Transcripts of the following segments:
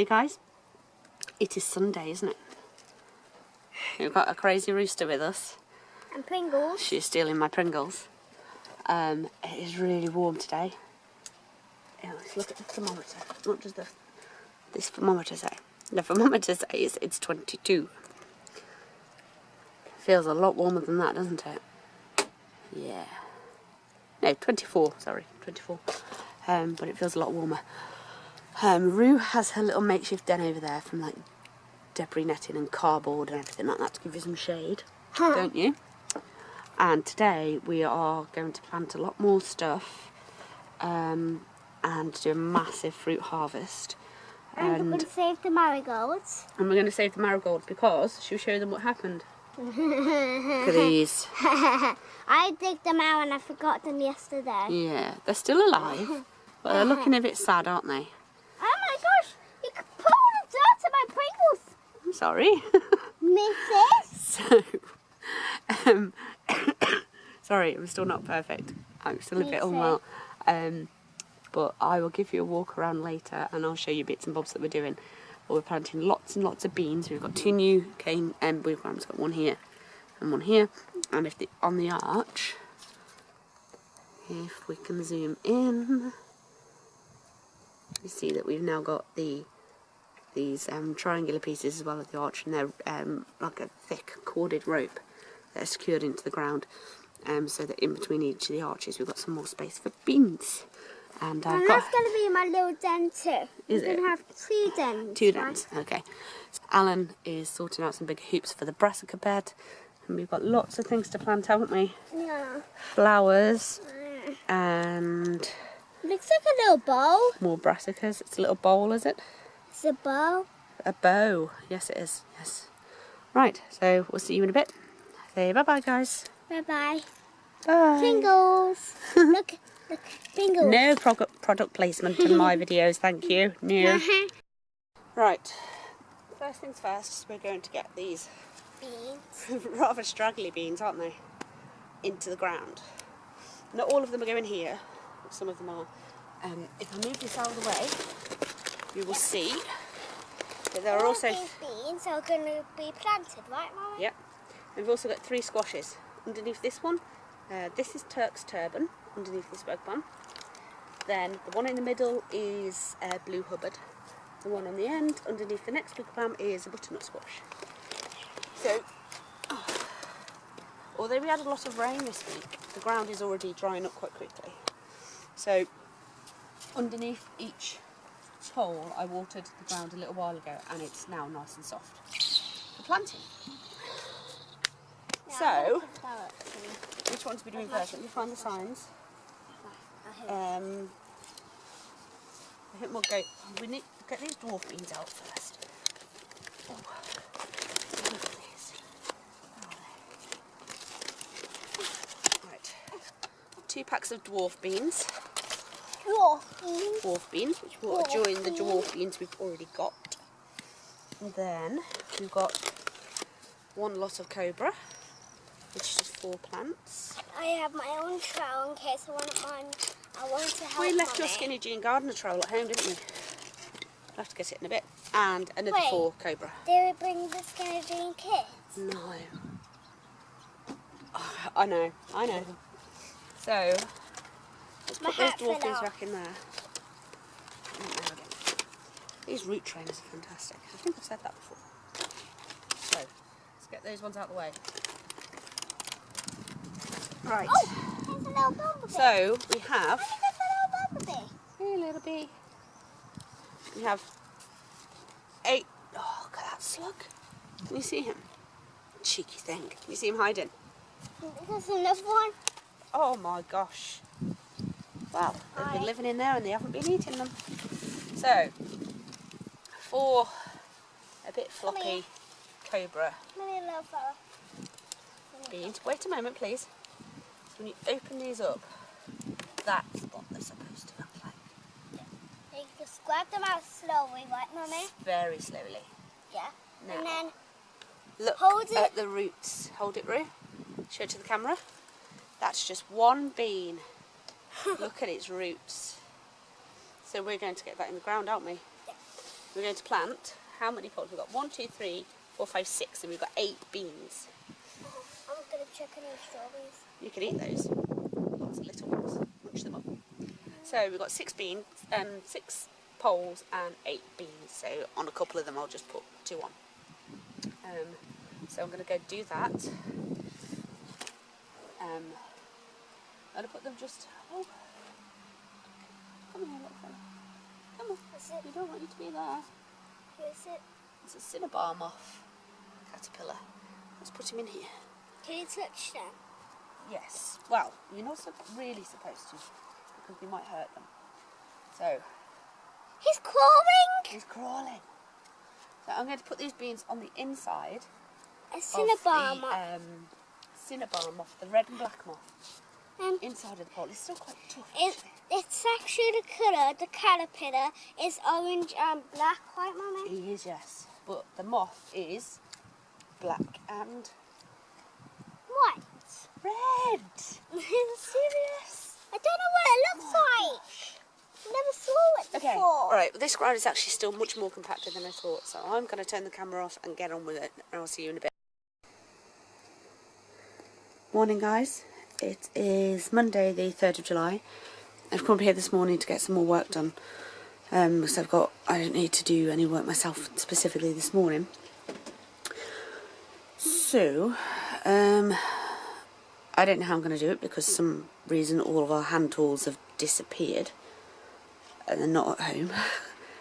Hey guys, it is Sunday, isn't it? We've got a crazy rooster with us. And Pringles. She's stealing my Pringles. It is really warm today. Yeah, let's look at the thermometer. What does this thermometer say? The thermometer says it's 22. Feels a lot warmer than that, doesn't it? Yeah. No, 24, sorry, 24. But it feels a lot warmer. Rue has her little makeshift den over there from like debris netting and cardboard and everything like that to give you some shade, don't you? And today we are going to plant a lot more stuff and do a massive fruit harvest. And we're going to save the marigolds. And we're going to save the marigolds because she'll show them what happened. Look at these. I digged them out and I forgot them yesterday. Yeah, they're still alive, but they're looking a bit sad, aren't they? Oh my gosh, you can put all the dirt in my Pringles. I'm sorry. Mrs. Sorry, I'm still not perfect. I'm still a bit unwell. But I will give you a walk around later and I'll show you bits and bobs that we're doing. But we're planting lots and lots of beans. We've got 2 new cane we've got one here and one here. And on the arch, if we can zoom in, you see that we've now got these triangular pieces as well as the arch, and they're like a thick corded rope that are secured into the ground, so that in between each of the arches we've got some more space for beans. And that's going to be my little den too. Is We're going to have 2 dens. 2 dens, right? Okay. So Alan is sorting out some big hoops for the brassica bed, and we've got lots of things to plant, haven't we? Yeah. Flowers and Looks like a little bowl. more brassicas. It's a little bowl, is it? It's a bowl. A bow. Yes, it is. Yes. Right. So we'll see you in a bit. Say bye-bye, guys. Bye-bye. Bye. Pringles. Look, Pringles. No product placement in my videos, thank you. No. Right. First things first, we're going to get these Beans. rather straggly beans, aren't they, into the ground. Not all of them are going here, but some of them are. If I move this out of the way, you will see that there are also... These beans are going to be planted, right, Mummy? Yep. We've also got 3 squashes. Underneath this one, this is Turk's turban, underneath this rug bun. Then the one in the middle is Blue Hubbard. The one on the end, underneath the next big palm, is a butternut squash. So, although we had a lot of rain this week, the ground is already drying up quite quickly. So, underneath each hole, I watered the ground a little while ago, and it's now nice and soft for planting. Yeah, So, which one to be doing first? Let me find the signs. I think we'll go. We need to get these dwarf beans out first. Oh. Look at these. Right. 2 packs of dwarf beans. Dwarf beans, which will join the dwarf beans we've already got. And then we've got 1 lot of cobra, which is 4 plants. I have my own trowel in case I want to help. We left your Mummy. skinny jean gardener trowel at home, didn't we? I'll have to get it in a bit. And another 4 cobra. Did we bring the skinny jean kids? No. Oh, I know. So, let's put those dwarf beans back in there. These root trainers are fantastic. I think I've said that before. So, let's get those ones out of the way. Right. Oh, there's a little bumblebee. So, we have... Look at the little bumblebee. Hey, little bee. We have 8... Oh, look at that slug. Can you see him? Cheeky thing. Can you see him hiding? There's another one. Oh my gosh. Well, they've been living in there and they haven't been eating them. So, 4 a bit floppy cobra Maybe a little fella. beans. Wait a moment, please. So when you open these up, that's what they're supposed to look like. You just grab them out slowly, right, Mummy? Very slowly. Yeah. Now, And then look hold at it. the roots. Hold it, Roo. Show it to the camera. That's just 1 bean. Look at its roots. So we're going to get that in the ground, aren't we? Yeah. we're going to plant. How many pots? We've got 1, 2, 3, 4, 5, 6, and we've got 8 beans. I'm going to check any strawberries. You can eat those. Lots of little ones. Munch them up. So we've got 6 beans, 6 poles and 8 beans. So on a couple of them I'll just put 2 on. So I'm going to go do that. I'm going to put them just... Oh, come here, little friend. Come on. Is it? You don't want you to be there. Who is it? It's a cinnabar moth caterpillar. Let's put him in here. Can you touch them? Yes. Well, you're not really supposed to, because we might hurt them. So... He's crawling! He's crawling. So I'm going to put these beans on the inside A cinnabar of the moth. cinnabar moth, the red and black moth. Inside of the pot. It's still quite tough, actually. It's actually the colour, the caterpillar is orange and black, right, Mummy? He is, yes. But the moth is black and What? red. Serious? I don't know what it looks like. I never saw it before. Okay, alright, well, this ground is actually still much more compacted than I thought, so I'm going to turn the camera off and get on with it, and I'll see you in a bit. Morning, guys. It is Monday the 3rd of July. I've come here this morning to get some more work done, because I don't need to do any work myself specifically this morning. So, I don't know how I'm going to do it, because for some reason all of our hand tools have disappeared. And they're not at home.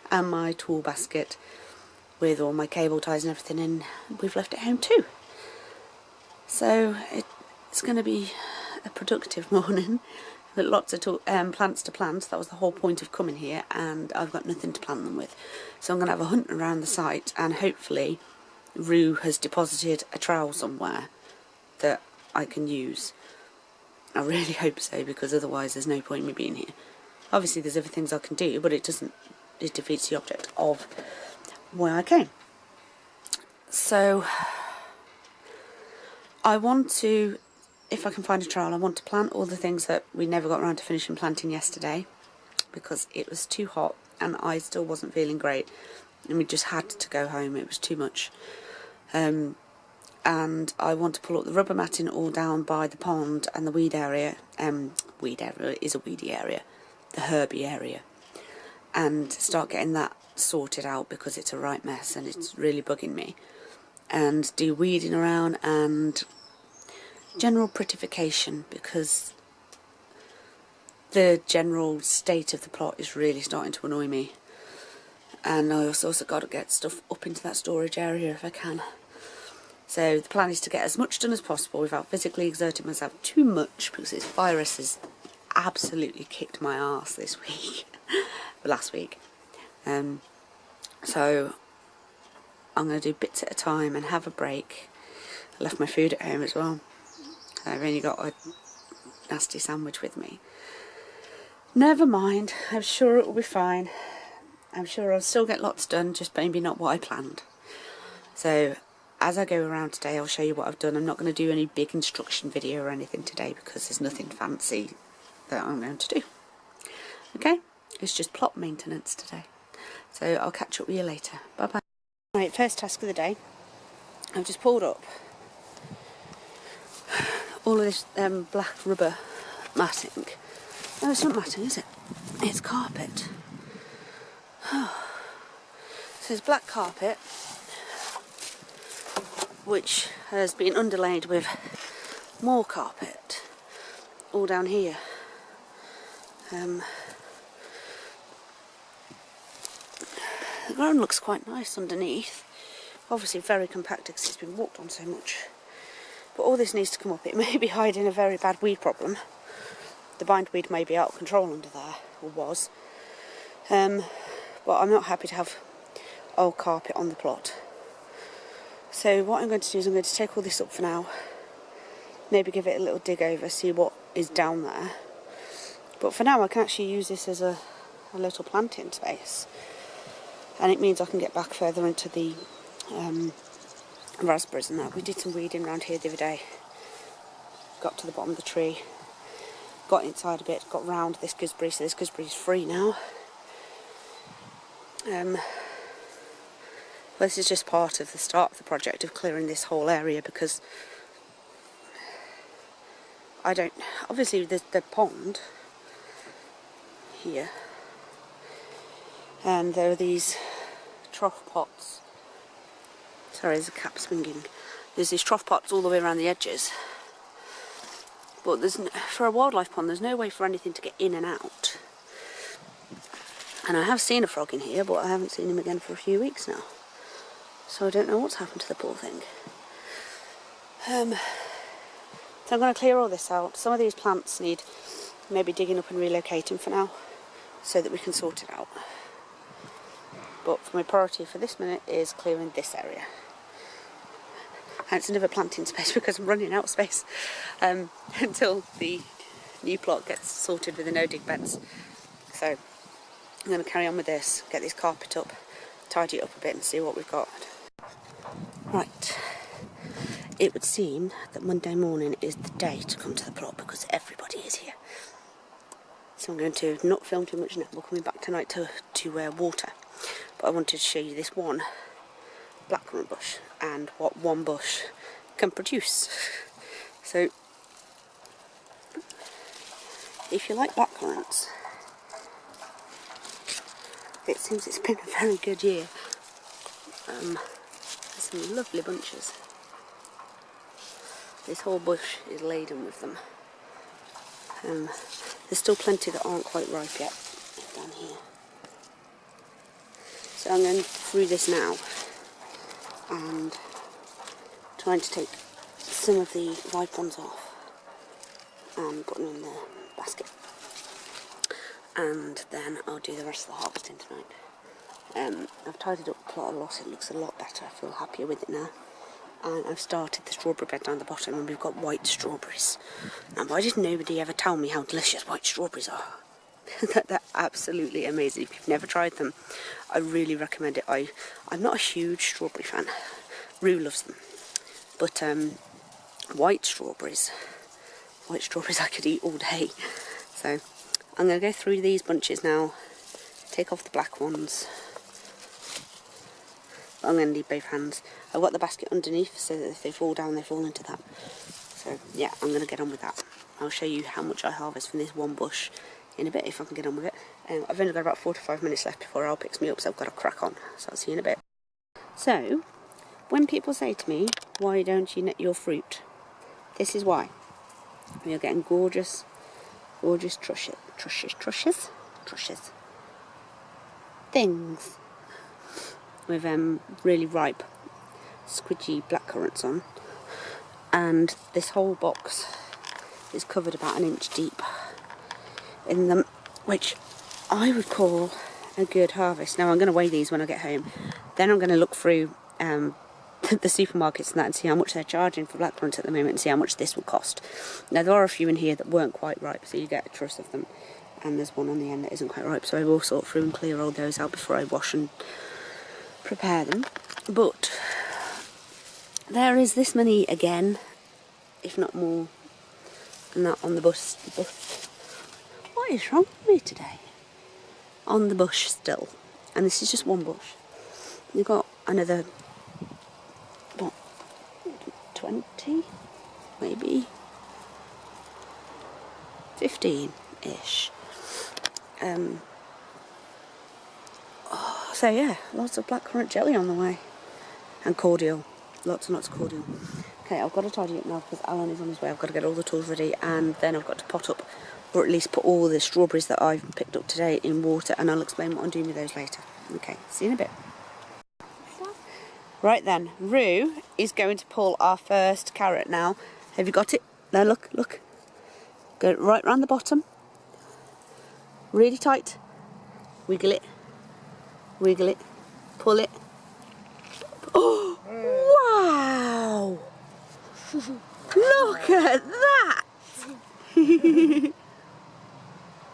And my tool basket with all my cable ties and everything in, we've left at home too. So it's going to be a productive morning with lots of plants to plant. That was the whole point of coming here, and I've got nothing to plant them with. So I'm going to have a hunt around the site, and hopefully Rue has deposited a trowel somewhere that I can use. I really hope so, because otherwise there's no point in me being here. Obviously there's other things I can do, but it defeats the object of where I came. So I want to, if I can find a trowel, I want to plant all the things that we never got around to finishing planting yesterday, because it was too hot and I still wasn't feeling great, and we just had to go home. It was too much. And I want to pull up the rubber matting all down by the pond and the weed area. Weed area is a weedy area. The herby area, and start getting that sorted out, because it's a right mess and it's really bugging me, and do weeding around and general prettification, because the general state of the plot is really starting to annoy me, and I also got to get stuff up into that storage area if I can. So the plan is to get as much done as possible without physically exerting myself too much, because this virus has absolutely kicked my arse this week, last week. So I'm going to do bits at a time and have a break. I left my food at home as well. I've only got a nasty sandwich with me. Never mind, I'm sure it will be fine. I'm sure I'll still get lots done, just maybe not what I planned. So as I go around today, I'll show you what I've done. I'm not going to do any big instruction video or anything today, because there's nothing fancy that I'm going to do. Okay, it's just plot maintenance today. So I'll catch up with you later. Bye bye. Right, first task of the day. I've just pulled up all of this black rubber matting. No, it's not matting, is it? It's carpet. So there's black carpet, which has been underlaid with more carpet all down here. The ground looks quite nice underneath. Obviously very compacted because it's been walked on so much. But all this needs to come up. It may be hiding a very bad weed problem. The bindweed may be out of control under there, or was. But I'm not happy to have old carpet on the plot. So what I'm going to do is I'm going to take all this up for now. Maybe give it a little dig over, see what is down there. But for now I can actually use this as a little planting space. And it means I can get back further into the raspberries and that. We did some weeding around here the other day. Got to the bottom of the tree. Got inside a bit, got round this gooseberry, so this gooseberry is free now. this is just part of the start of the project of clearing this whole area, because I don't, obviously there's the pond here, and there are these trough pots. Sorry, there's a cap swinging. There's these trough pots all the way around the edges, but there's for a wildlife pond there's no way for anything to get in and out. And I have seen a frog in here, but I haven't seen him again for a few weeks now, so I don't know what's happened to the poor thing. So I'm going to clear all this out. Some of these plants need maybe digging up and relocating for now, so that we can sort it out. But my priority for this minute is clearing this area. And it's another planting space because I'm running out of space until the new plot gets sorted with the no-dig beds. So I'm going to carry on with this, get this carpet up, tidy it up a bit and see what we've got. Right. It would seem that Monday morning is the day to come to the plot because everybody is here. So I'm going to not film too much now. We're coming back tonight to water. But I wanted to show you this one blackcurrant bush and what one bush can produce. So if you like blackcurrants, it seems it's been a very good year. There's some lovely bunches. This whole bush is laden with them. There's still plenty that aren't quite ripe yet down here. So I'm going through this now and trying to take some of the ripe ones off and put them in the basket. And then I'll do the rest of the harvesting tonight. I've tidied up the plot a lot, it looks a lot better, I feel happier with it now. And I've started the strawberry bed down the bottom and we've got white strawberries. Now, why did nobody ever tell me how delicious white strawberries are? They're absolutely amazing. If you've never tried them, I really recommend it. I'm not a huge strawberry fan. Rue loves them. But white strawberries I could eat all day. So I'm going to go through these bunches now, take off the black ones. I'm going to need both hands. I've got the basket underneath so that if they fall down, they fall into that. So yeah, I'm going to get on with that. I'll show you how much I harvest from this one bush in a bit if I can get on with it. I've only got about 4 to 5 minutes left before Al picks me up, so I've got to crack on. So I'll see you in a bit. So, when people say to me, why don't you net your fruit? This is why. We are getting gorgeous trushes things with really ripe squidgy blackcurrants on, and this whole box is covered about 1 inch deep in them, which I would call a good harvest. Now I'm going to weigh these when I get home, then I'm going to look through the supermarkets and that and see how much they're charging for blackcurrants at the moment and see how much this will cost. Now there are a few in here that weren't quite ripe, so you get a truss of them, and there's one on the end that isn't quite ripe, so I will sort through and clear all those out before I wash and prepare them. But there is this many again, if not more, and that on the bush. What is wrong with me today? On the bush still, and this is just one bush. You've got another, what, 20, maybe 15-ish. So yeah, lots of blackcurrant jelly on the way, and cordial, lots and lots of cordial. Okay, I've got to tidy up now because Alan is on his way. I've got to get all the tools ready, and then I've got to pot up, or at least put all the strawberries that I've picked up today in water, and I'll explain what I'm doing with those later. Okay, see you in a bit. Right then, Rue is going to pull our first carrot now. Have you got it? Now look, look. Go right round the bottom. Really tight. Wiggle it. Wiggle it. Pull it. Oh, wow! Look at that!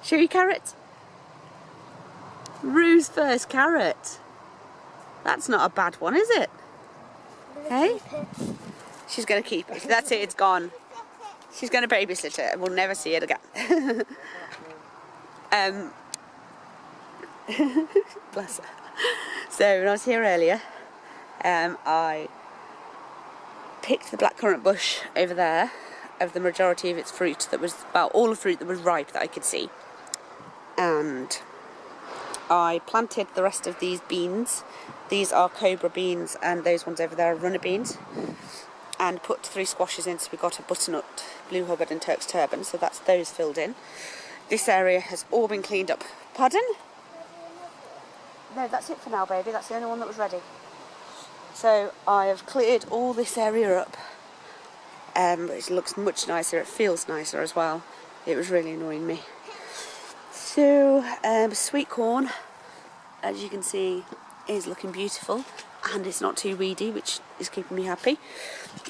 Show you carrot. Rue's first carrot. That's not a bad one, is it? Hey? She's going to keep it. That's it, it's gone. She's going to babysit it and we'll never see it again. Bless her. So when I was here earlier, I picked the blackcurrant bush over there of the majority of its fruit that was, well, all the fruit that was ripe that I could see. And I planted the rest of these beans. These are cobra beans, and those ones over there are runner beans. And put 3 squashes in, so we got a butternut, blue hubbard and Turk's turban, so that's those filled in. This area has all been cleaned up. Pardon? No, that's it for now, baby. That's the only one that was ready. So I have cleared all this area up. It looks much nicer. It feels nicer as well. It was really annoying me. So sweet corn, as you can see, is looking beautiful, and it's not too weedy, which is keeping me happy.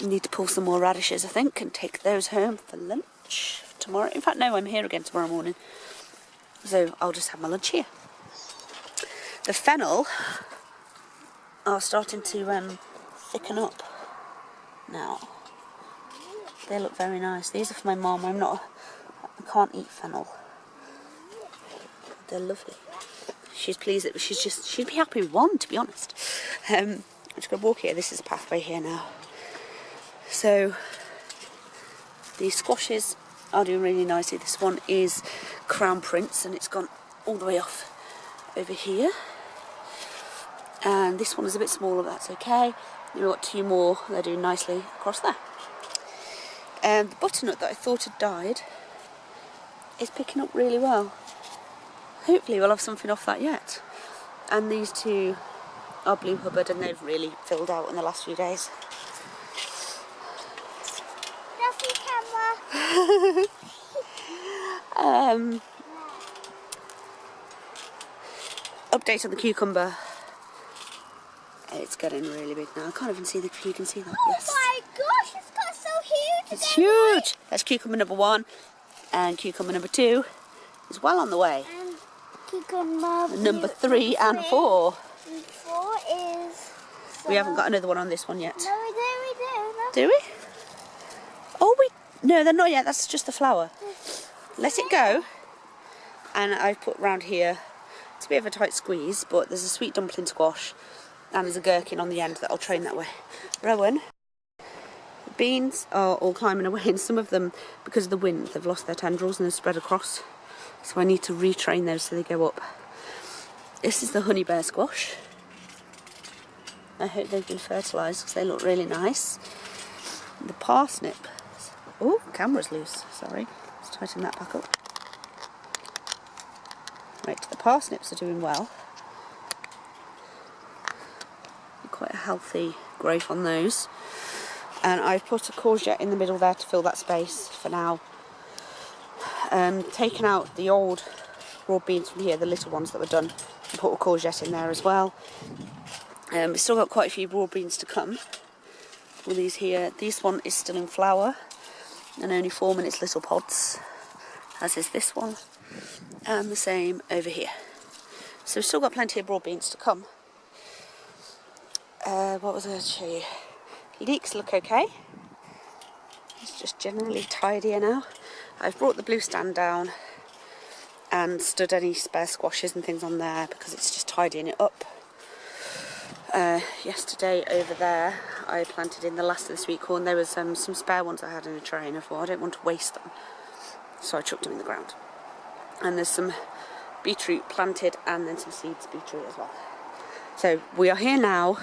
I need to pull some more radishes, I think, and take those home for lunch tomorrow. In fact, no, I'm here again tomorrow morning, so I'll just have my lunch here. The fennel are starting to thicken up now. They look very nice. These are for my mum. I can't eat fennel. They're lovely. She's pleased that she'd be happy with one, to be honest. I'm just going to walk here. This is a pathway here now. So these squashes are doing really nicely. This one is Crown Prince, and it's gone all the way off over here. And this one is a bit smaller, but that's okay. We've got 2 more. They're doing nicely across there. And the butternut that I thought had died is picking up really well. Hopefully we'll have something off that yet. And these 2 are blue hubbard, and they've really filled out in the last few days. Camera. Update on the cucumber. It's getting really big now. I can't even see you can see that. Yes. Oh my gosh, it's got so huge. It's huge. That's cucumber number 1, and cucumber number 2 is well on the way. And cucumber Number 3 and 4. And 4 is... We haven't got another one on this one yet. No, we do. Do we? Oh, no, they're not yet. That's just the flower. Let it go. And I've put round here, it's a bit of a tight squeeze, but there's a sweet dumpling squash, and there's a gherkin on the end that I'll train that way. Rowan, the beans are all climbing away, and some of them, because of the wind, they've lost their tendrils and they've spread across. So I need to retrain those so they go up. This is the honey bear squash. I hope they've been fertilised because they look really nice. The parsnip. Oh, camera's loose. Sorry. Let's tighten that back up. Right, the parsnips are doing well. Quite a healthy growth on those. And I've put a courgette in the middle there to fill that space for now. Taken out the old raw beans from here, the little ones that were done, and put a courgette in there as well. We've still got quite a few raw beans to come. All these here. This one is still in flower and only forming its little pods, as is this one, and the same over here. So we've still got plenty of raw beans to come. What was I going to show you? Leeks look okay. It's just generally tidier now. I've brought the blue stand down and stood any spare squashes and things on there because it's just tidying it up. Yesterday over there I planted in the last of the sweet corn. There was some spare ones I had in a tray, and I thought I don't want to waste them, so I chucked them in the ground. And there's some beetroot planted, and then some seeds beetroot as well. So we are here now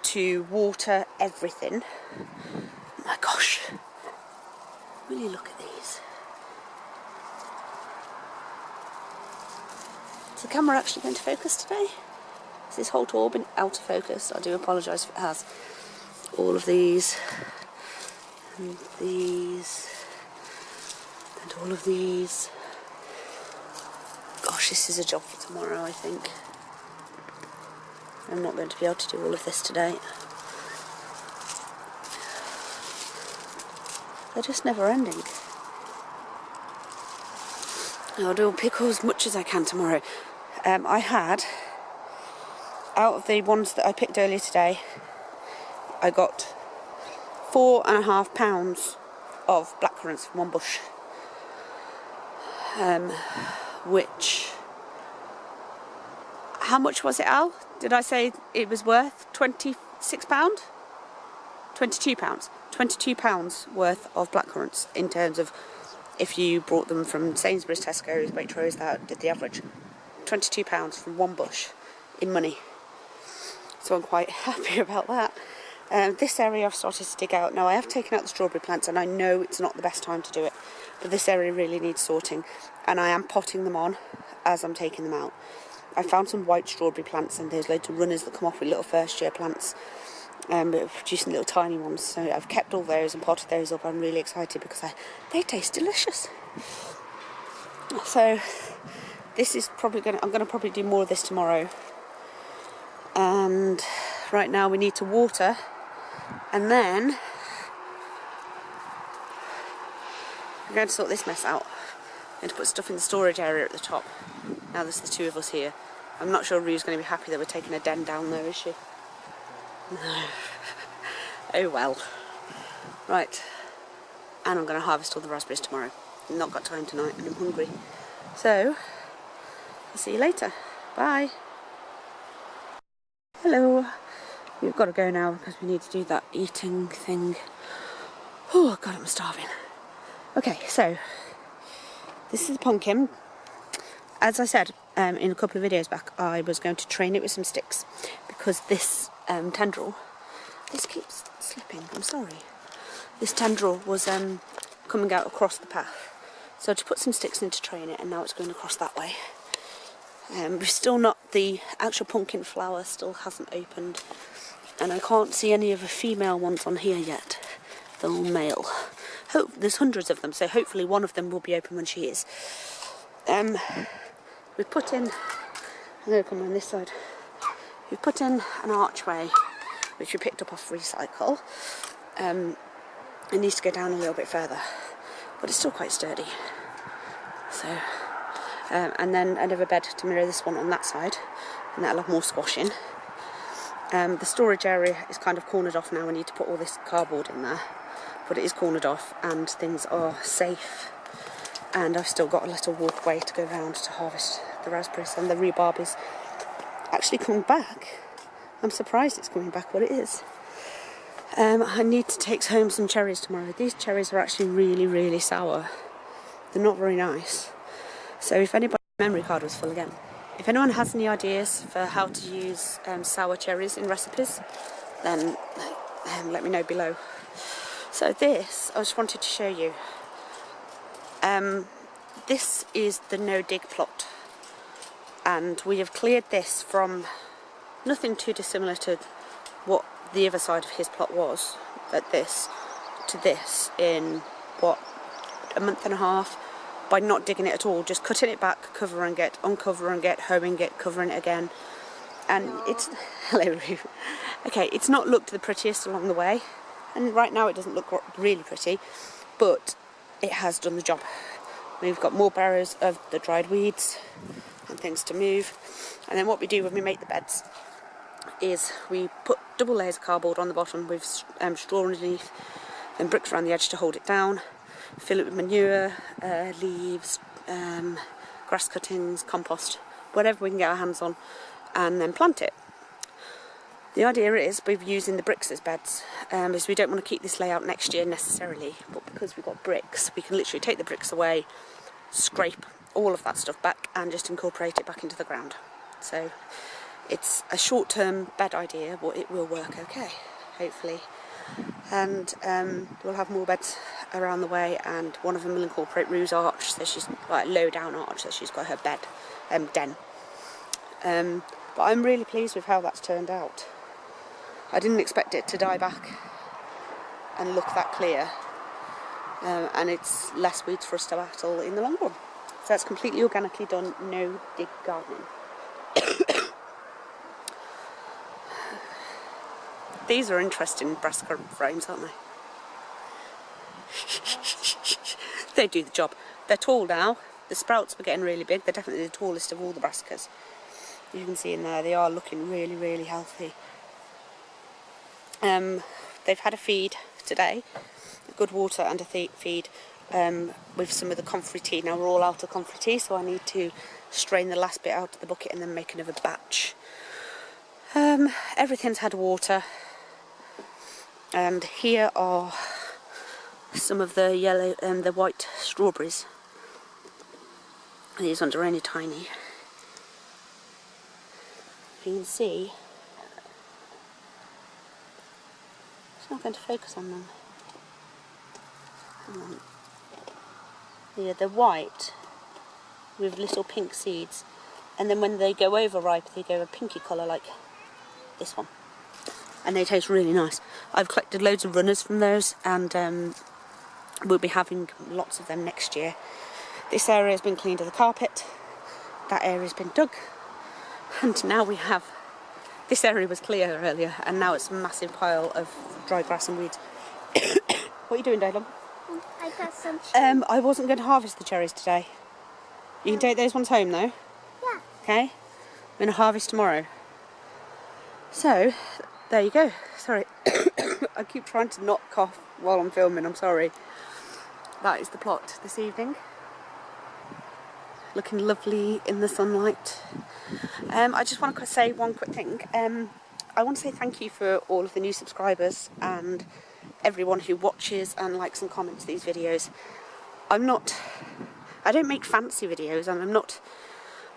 to water everything. Oh my gosh, will you look at these? Is the camera actually going to focus today? Has this whole tour been out of focus? I do apologise if it has. All of these, and these, and all of these. Gosh, this is a job for tomorrow, I think. I'm not going to be able to do all of this today. They're just never ending. I'll pick as much as I can tomorrow. I had, out of the ones that I picked earlier today, I got 4.5 pounds of blackcurrants from one bush. Which, how much was it, Al? Did I say it was worth 24 £6? £22. £22 worth of blackcurrants in terms of if you brought them from Sainsbury's, Tesco's, Waitrose, that did the average. £22 from one bush in money. So I'm quite happy about that. This area I've started to dig out. Now I have taken out the strawberry plants and I know it's not the best time to do it, but this area really needs sorting and I am potting them on as I'm taking them out. I found some white strawberry plants and there's loads of runners that come off with little first year plants, but producing little tiny ones. So I've kept all those and potted those up. I'm really excited because they taste delicious. So this is probably I'm going to probably do more of this tomorrow. And right now we need to water, and then I'm going to sort this mess out. I'm going to put stuff in the storage area at the top. Now there's the two of us here. I'm not sure Rue's going to be happy that we're taking a den down though, is she? No. Oh well. Right. And I'm going to harvest all the raspberries tomorrow. I've not got time tonight and I'm hungry. So, I'll see you later. Bye. Hello. We've got to go now because we need to do that eating thing. Oh God, I'm starving. Okay, so this is a pumpkin. As I said in a couple of videos back, I was going to train it with some sticks because this tendril, this keeps slipping, I'm sorry. This tendril was coming out across the path. So I just put some sticks in to train it and now it's going across that way. We've still not, the actual pumpkin flower still hasn't opened and I can't see any of the female ones on here yet. They're all male. There's hundreds of them, so hopefully one of them will be open when she is. We've put in, I'm going to come on this side. We've put in an archway which we picked up off Recycle. It needs to go down a little bit further, but it's still quite sturdy. So, and then another bed to mirror this one on that side, and that'll have more squashing. The storage area is kind of cornered off now. I need to put all this cardboard in there, but it is cornered off and things are safe. And I've still got a little walkway to go round to harvest the raspberries, and the rhubarb is actually coming back. I'm surprised it's coming back, but it is. I need to take home some cherries tomorrow. These cherries are actually really, really sour. They're not very nice. So if anybody's memory card was full again. If anyone has any ideas for how to use sour cherries in recipes, then let me know below. So this, I just wanted to show you. This is the no-dig plot. And we have cleared this from nothing too dissimilar to what the other side of his plot was, at this, to this, in, what, a month and a half, by not digging it at all, just cutting it back, covering it, uncovering it, hoeing it, covering it again. And it's, hello Rue. Okay, it's not looked the prettiest along the way, and right now it doesn't look really pretty, but it has done the job. We've got more barrows of the dried weeds and things to move. And then what we do when we make the beds is we put double layers of cardboard on the bottom with straw underneath and bricks around the edge to hold it down, fill it with manure, leaves, grass cuttings, compost, whatever we can get our hands on, and then plant it. The idea is we're using the bricks as beds, is we don't want to keep this layout next year necessarily, but because we've got bricks, we can literally take the bricks away, scrape all of that stuff back and just incorporate it back into the ground. So it's a short-term bed idea, but it will work okay, hopefully. And we'll have more beds around the way, and one of them will incorporate Rue's arch, so she's like low-down arch, so she's got her bed, den. But I'm really pleased with how that's turned out. I didn't expect it to die back and look that clear, and it's less weeds for us to battle in the long run. So that's completely organically done, no dig gardening. These are interesting brass currant frames, aren't they? They do the job. They're tall now. The sprouts were getting really big. They're definitely the tallest of all the brassicas. You can see in there, they are looking really, really healthy. They've had a feed today, good water and a feed with some of the comfrey tea. Now we're all out of comfrey tea, so I need to strain the last bit out of the bucket and then make another batch. Everything's had water. And here are some of the yellow and the white strawberries. These ones are only tiny. If you can see, it's not going to focus on them. Hang on. Yeah, they're white with little pink seeds, and then when they go over ripe they go a pinky colour like this one, and they taste really nice. I've collected loads of runners from those, and we'll be having lots of them next year. This area has been cleaned of the carpet, that area has been dug, and now we have, this area was clear earlier and now it's a massive pile of dry grass and weeds. What are you doing, Dylan? I got some. I wasn't going to harvest the cherries today. You can take those ones home though? Yeah. Okay? I'm going to harvest tomorrow. So, there you go. Sorry. I keep trying to not cough while I'm filming, I'm sorry. That is the plot this evening. Looking lovely in the sunlight. I just want to say one quick thing. I want to say thank you for all of the new subscribers and everyone who watches and likes and comments these videos. I don't make fancy videos, and I'm not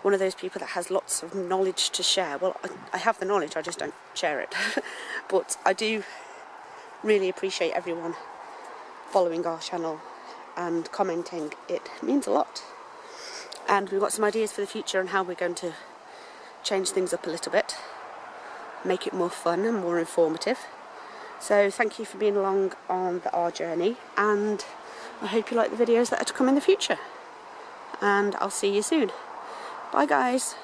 one of those people that has lots of knowledge to share. Well, I have the knowledge, I just don't share it. But I do really appreciate everyone following our channel and commenting. It means a lot. And we've got some ideas for the future and how we're going to change things up a little bit, make it more fun and more informative. So thank you for being along on our journey, and I hope you like the videos that are to come in the future. And I'll see you soon. Bye guys.